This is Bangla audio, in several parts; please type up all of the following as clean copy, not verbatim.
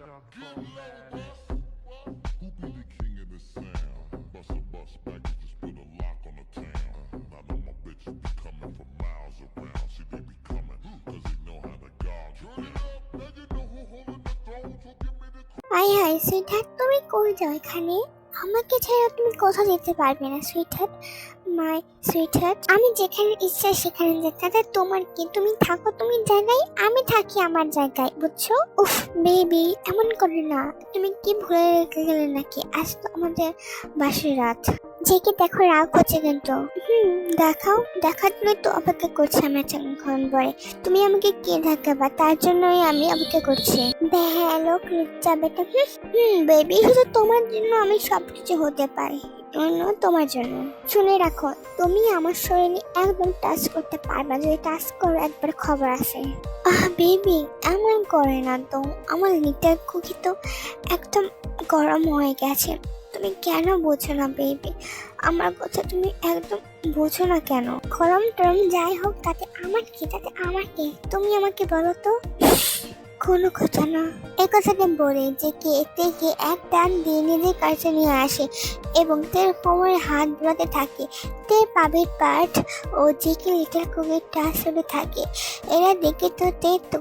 Who be the king of the sound? Bust a bus back and just put a lock on the town. I know my bitches be coming from miles around. See, they be coming, cause they know how to gouge you down. Now you know who holding the throne, so give me the high high sweetheart, তুমি কই যাও এখানে? আমাকে ছাড়া তুমি কোথাও যেতে পারবে না সুইটহার্ট, মাই সুইটহার্ট। আমি যেখানে ইচ্ছা সেখানে যেতে, তাতে তোমার কি? তুমি থাকো তুমি জায়গায়, আমি থাকি আমার জায়গায়, বুঝছো? উফ বেবি, এমন করে না। তুমি কি ভুলে রেখে গেলে নাকি? আজ তো আমাদের বাসের রাত। যে কি দেখো, রাগ হচ্ছে কিন্তু। দেখাও, দেখার জন্য তো অপেক্ষা করছি আমি এতক্ষণ পরে। তুমি আমাকে কে দেখাবা, তার জন্যই আমি অপেক্ষা করছি। হ্যালো লুচ্চা বেটা। বেবি, শুধু তোমার জন্য আমি সবকিছু হতে পারি, তোমার জন্য। শুনে রাখো, তুমি আমার শরীরে একদম টাচ করতে পারবা, যদি টাচ করো একবার খবর আসে। বেবি, এমন করে না তো। আমার লিটার কুকি তো একদম গরম হয়ে গেছে। তুমি কেন বোঝো না বেবি? আমার কথা তুমি একদম বোঝো না কেন? গরম টরম যাই হোক, তাতে আমার কি? তুমি আমাকে বলো তো। কোনো কথা না। এই কথাটা বলে যে কে এক টান দিয়ে নিজের কাছে নিয়ে আসে এবং তের কোমরে হাত বোলাতে থাকে। তের পাবের পার্ট ও জেকে লিটার কুকির টাচ হতে থাকে। এরা দেখে তো তে তো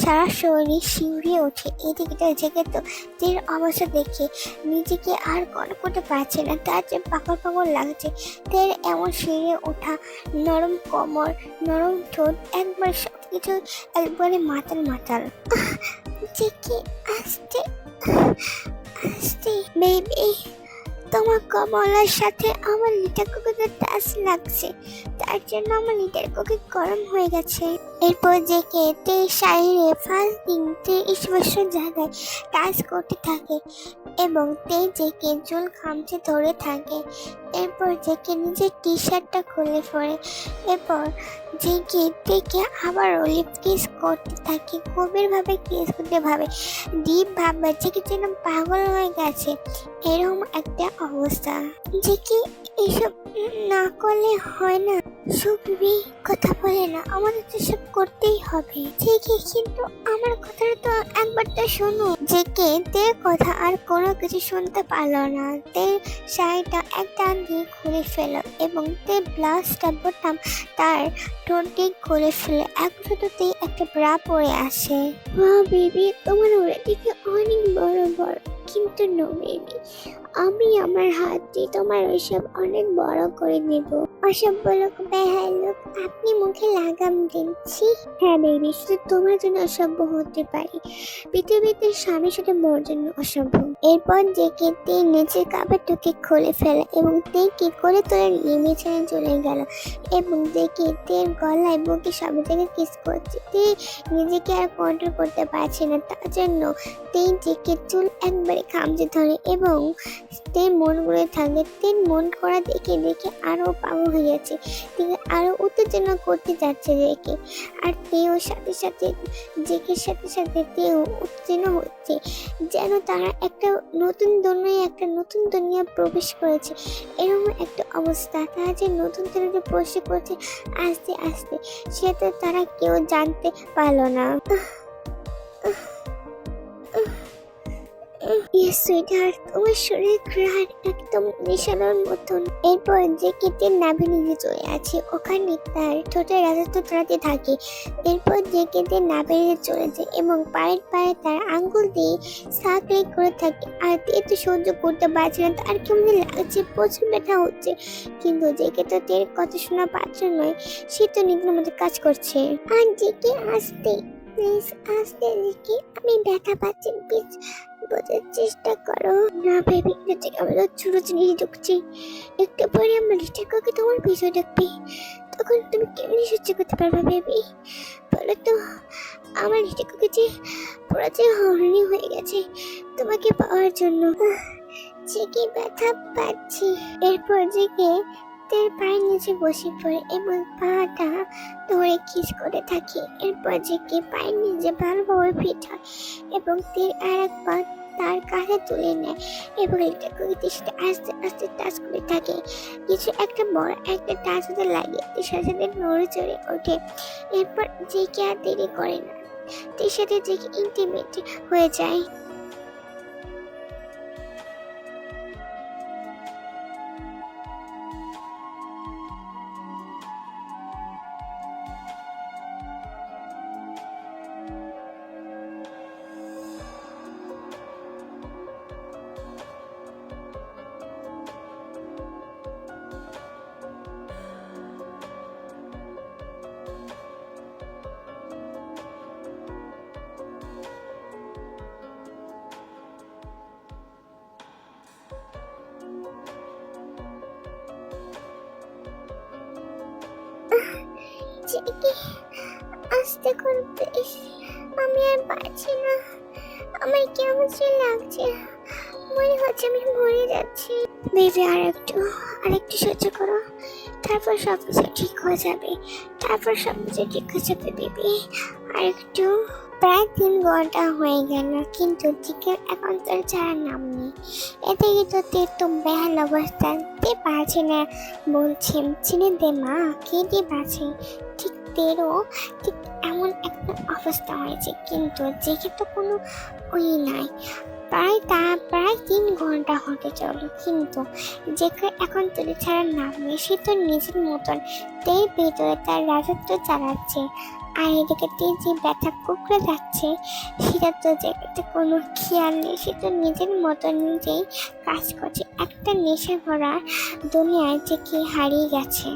সারা শরীর শিউরে ওঠে। এদিকে জেগে তো তের অবস্থা দেখে নিজেকে আর কন্ট্রোল করতে পারছে না, তার যে পাগল লাগছে। তের এমন শিউরে ওঠা, নরম কোমর, নরম ঠোঁট, একবার সবকিছু একবারে মাতাল। জেকে আস্তে বেবি, তোমার কমলার সাথে আমার লিটার কুকিতে টাচ লাগছে, তার জন্য আমার লিটার কুকি গরম হয়ে গেছে। এরপর জেকে তে শাড়িরে ফার্স্ট দিন তে স্পষ্ট জায়গায় টাচ করতে থাকে এবং তে জেকে চুল খামচে ধরে থাকে। এরপর জেকে নিজের টি শার্টটা খুলে পড়ে। এরপর জেকে তেকে আবারও লিপ কিস করতে থাকে, গভীরভাবে কিস করতে ভাবে, ডিপ ভাবে জেকে যেন পাগল হয়ে গেছে। এরকম একটা অবস্থা। জেকে এসব না করলে হয় না। সুপ্রি কথা বলে না, আমাদের তো সব করতেই হবে। ঠিকই, কিন্তু আমার কথাটা তো একবার তো শোনো। জেকে তে কথা আর কোনো কিছু শুনতে পারলো না। তে শাড়িটা এক টান দিয়ে খুলে ফেলো এবং তে ব্লাউজটা বোতাম তার ঠোঁটে খুলে ফেলে একসাথে একটা ব্রা পরে আসে। বেবি, তোমার ওরা দিকে অনেক বড়, কিন্তু নো বেবি, আমি আমার হাত দিয়ে তোমার ওইসব অনেক বড় করে নেব। অসভ্য লোক, বেহায়া লোক, আপনি মুখে লাগাম দিচ্ছি। হ্যাঁ বেবি, শুধু তোমার জন্য অসভ্য হতে পারি, পৃথিবীতে স্বামী শুধু মোর জন্য অসভ্য। এরপর জেকে তে নিচের কাপড়টাকে খুলে ফেলে এবং তে কি করে তোলে নিমেছানে চলে গেল এবং জেকে তের গলায় বুকে সব জায়গায় কিস করছে। তে নিজেকে আর কন্ট্রোল করতে পারছে না, তার জন্য তে জেকে চুল একবারে খামচে ধরে এবং তে মন করে থাকে। তে মন করা দেখে আরো পাগল হয়ে যাচ্ছে, তিনি আরো উত্তেজনা করতে যাচ্ছে জেকে। আর তেও সাথে জেকের সাথে তেও উত্তেজনা হচ্ছে, যেন তারা একটা নতুন দুনিয়া প্রবেশ করেছে। এরকম একটা অবস্থা, তারা যে নতুন দুনিয়াতে প্রবেশ করছে আস্তে সেটা তারা কেউ জানতে পারলো না। সুইটহার্ট, তোমার শরীর ঘ্রাণ একদম নেশানোর মতন। এরপর যে কেটে নাভি নিয়ে চলে আছে, ওখানে তার ঠোঁটের রাজত্ব চড়াতে থাকে। এরপর যে কেটে নাভি নিয়ে চলে যায় এবং পায়ে তার আঙ্গুল দিয়ে সাকলে করে থাকে। আর তো সহ্য করতে পারছে না, তার কেমন লাগছে, প্রচুর ব্যথা হচ্ছে। কিন্তু যে কেটে তের কথা শোনা পাত্র নয়, সে তো নিজের মধ্যে কাজ করছে। আর যে কে প্লিজ আস্তে দেখি, আমি ব্যথা পাচ্ছি, প্লিজ বোঝার চেষ্টা করো। না বেবি, আমি তো ছোট জিনিস ঢুকছি, একটু পরে আমার লিটার কুকি তোমার পিছু ডাকবে, তখন তুমি কেমনি সহ্য করতে পারবে বেবি? বলো তো, আমার লিটার কুকি যে পুরো যে হরনি হয়ে গেছে তোমাকে পাওয়ার জন্য। জেগে ব্যথা পাচ্ছি। এরপর জেগে তের পায়ের নিচে বসে পড়ে এবং পাটা ধরে কিস করে থাকে। এরপর জেগে পায়ের নিচে ভালোভাবে ফিট হয় এবং তের আর এক পা তার কাছে তুলে নেয় এবং লিটার কুকিতে সেটা আস্তে টাচ করে থাকে। কিছু একটা বড় একটা টাচ হতে লাগে, সাথে নড়ে চড়ে ওঠে। এরপর জেগে আর দেরি করে না, তের সাথে জেগে ইন্টিমেট হয়ে যায়। জেগে আস্তে করে প্লিজ, আমি আর পারছি না, আমার কেমন যে লাগছে, মনে হচ্ছে আমি মরে যাচ্ছি। বেবি আরেকটু সহ্য করো, তারপর সবকিছু ঠিক হয়ে যাবে, বেবি আরেকটু। প্রায় 3 ঘন্টা হয়ে গেল, কিন্তু জিকের এখন তোর ছাড়ার নাম নেই। এদিকে তো তে তো বেহাল অবস্থা, তে পারছে না, বলছে চিনে দে মা, কেটে পারছে। ঠিক তেরও ঠিক এমন একটা অবস্থা হয়েছে, কিন্তু জেকে তো কোনো ওই নাই। প্রায় 3 ঘন্টা হতে চলো, কিন্তু জেকে এখন তোদের ছাড়ার নাম নেই। সে তো নিজের মতন তের ভেতরে তার রাজত্ব চালাচ্ছে, আর এদিকে তে যে ব্যথা কুকড়ে যাচ্ছে সেটা তো জেকেতে কোনো খেয়াল নেই। সে তো নিজের মতন নিজেই কাজ করছে, একটা নেশা ভরা দুনিয়ায় জেকে হারিয়ে গেছে।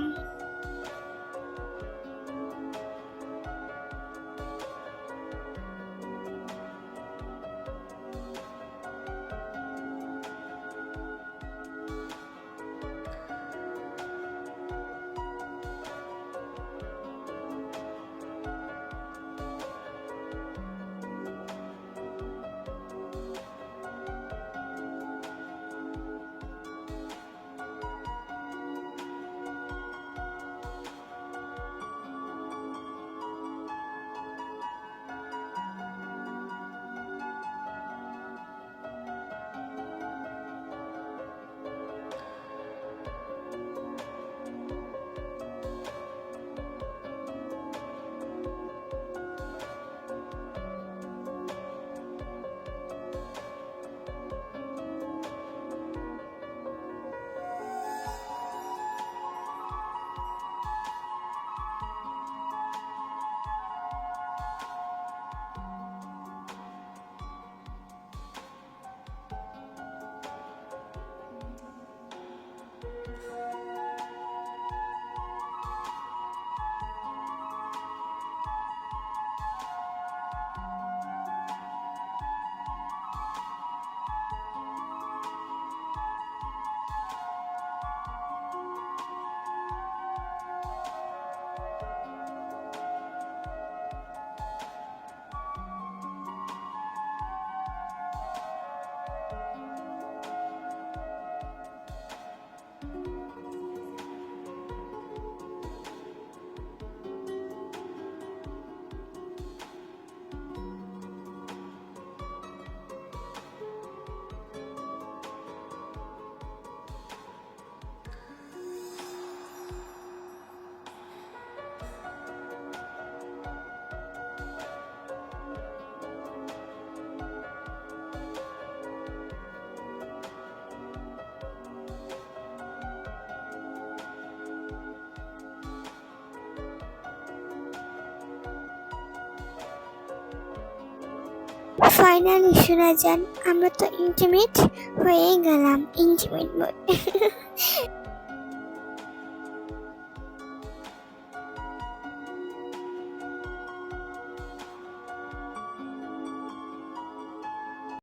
ফাইনালি শোনা যান, আমরা তো ইন্টিমেট হয়ে গেলাম, ইন্টিমেট মোড।